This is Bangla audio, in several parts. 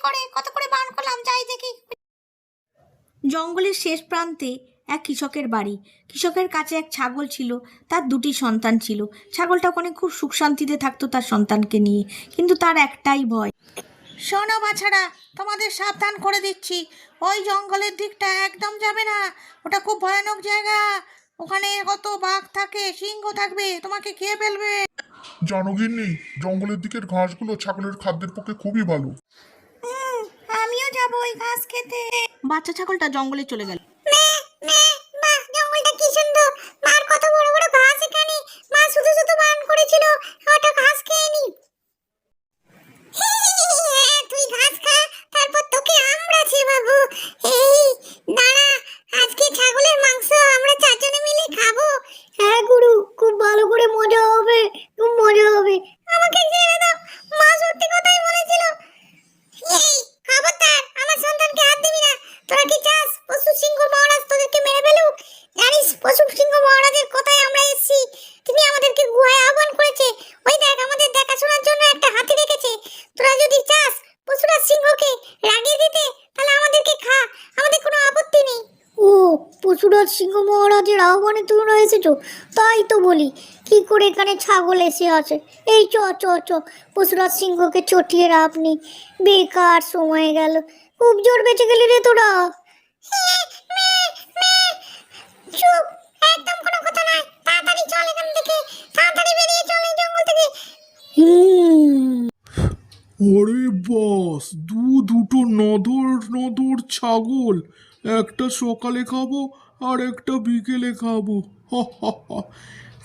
করে কত করে বারণ করলাম, যাই দেখি। জঙ্গলের শেষ প্রান্তে এক কৃষকের বাড়ি। কৃষকের কাছে এক ছাগল ছিল, তার দুটি সন্তান ছিল। ছাগলটা ওখানে খুব সুখ শান্তিতে থাকতো তার সন্তানকে নিয়ে, কিন্তু তার একটাই ভয়। শোনো বাছারা, তোমাদের সাবধান করে দিচ্ছি, ওই জঙ্গলের দিকটা একদম যাবে না, ওটা খুব ভয়ানক জায়গা। ওখানে কত বাঘ থাকে, সিংহ থাকবে, তোমাকে খেয়ে ফেলবে। জানো গিন্নি, জঙ্গলের দিকের ঘাসগুলো ছাগলের খাদ্যের পক্ষে খুবই ভালো। আমিও যাবো ওই ঘাস খেতে। বাচ্চা ছাগলটা জঙ্গলে চলে গেল। পশুরাজ সিংহ মহারাজের আহ্বানে তোমরা এসেছো, তাই তো বলি কি করে এখানে ছাগল এসে আছে। এই চ চ চ পশুরাজ সিংহকে চটিয়ে আপনি বেকার সময় গেল, খুব জোর বেঁচে গেলি রে তোরা। চুপ, একদম কোনো কথা নাই, তাড়াতাড়ি চল এখান থেকে, তাড়াতাড়ি বেরিয়ে চল এই জঙ্গল থেকে। ওরে বাস, দুটো নদর নদর ছাগল, একটা সকালে খাবো আর একটা বিকেলে খাবো।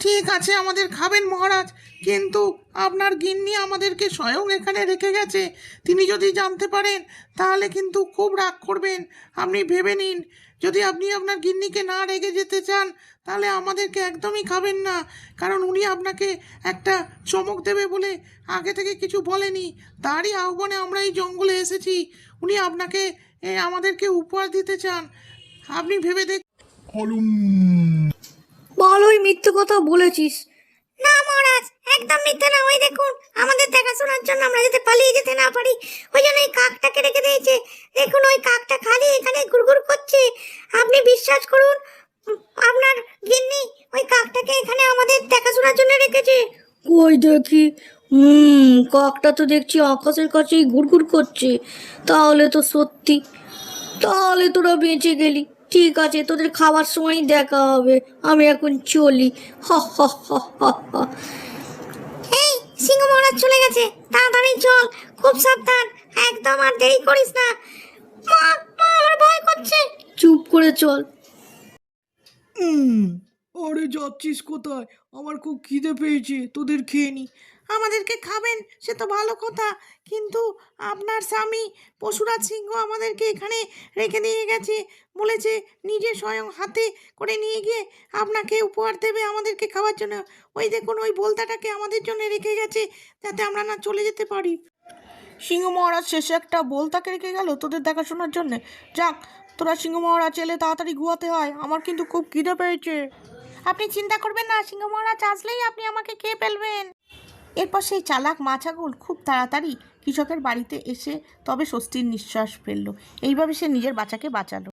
ঠিক আছে, আমাদের খাবেন মহারাজ, কিন্তু আপনার গিন্নি আমাদেরকে স্বয়ং এখানে রেখে গেছে। তিনি যদি জানতে পারেন তাহলে কিন্তু খুব রাগ করবেন। আপনি ভেবে নিন, যদি আপনি আপনার গিন্নিকে না রেখে যেতে চান তাহলে আমাদেরকে একদমই খাবেন না, কারণ উনি আপনাকে একটা চমক দেবে বলে আগে থেকে কিছু বলেনি। তারই আহ্বানে আমরা এই জঙ্গলে এসেছি। উনি আপনাকে আমাদেরকে উপহার দিতে চান। আপনি ভেবে দেখ। ভালোই মিথ্যে কথা বলেছিস। না মহারাজ, একদম মিথ্যে না। ওই দেখুন, আমাদের দেখাশোনার জন্য আমরা যাতে পালিয়ে যেতে না পারি, ওই জন্য এই কাকটাকে রেখে দিয়েছে। দেখুন, ওই কাকটা খালি এখানে ঘুরঘুর করছে। আপনি বিশ্বাস করুন, আপনার গিন্নি ওই কাকটাকে এখানে আমাদের দেখাশোনার জন্য রেখেছে। ওই দেখি, কাকটা তো দেখছি আকাশের কাছেই ঘুরঘুর করছে। তাহলে তো সত্যি, তাহলে তোরা বেঁচে গেলি। ঠিক আছে, তোদের খাবার সময় দেখা হবে, আমি এখন চলি। হা হা হা হা হা। এই সিংহ মহারাজ চলে গেছে, তাড়াতাড়ি চল, খুব সাবধান, একদম আর দেরি করিস না। মা, আমার ভয় করছে। চুপ করে চল। আরে যাচ্ছিস কোথায়? আমার খুব খিদে পেয়েছে, তোদের খেয়ে নি। আমাদেরকে খাবেন সে তো ভালো কথা, কিন্তু আপনার স্বামী পশুরাজ সিংহ আমাদেরকে এখানে রেখে দিয়ে গেছে, বলেছে নিজে স্বয়ং হাতে করে নিয়ে গিয়ে আপনাকে উপহার দেবে আমাদেরকে খাওয়ার জন্য। ওই দেখুন, ওই বলতাটাকে আমাদের জন্য রেখে গেছে যাতে আমরা না চলে যেতে পারি। সিংহ মহারাজ শেষে একটা বলতাকে রেখে গেল তোদের দেখাশোনার জন্যে। যাক, তোরা সিংহ মহারাজ এলে তাড়াতাড়ি ঘুমাতে হয়, আমার কিন্তু খুব খিদে পেয়েছে। আপনি চিন্তা করবেন না, সিংহ মহারাজ আসলেই আপনি আমাকে খেয়ে ফেলবেন। এরপর সেই চালাক মা ছাগল খুব তাড়াতাড়ি কৃষকের বাড়িতে এসে তবে স্বস্তির নিঃশ্বাস ফেলল। এইভাবে সে নিজের বাচ্চাকে বাঁচালো।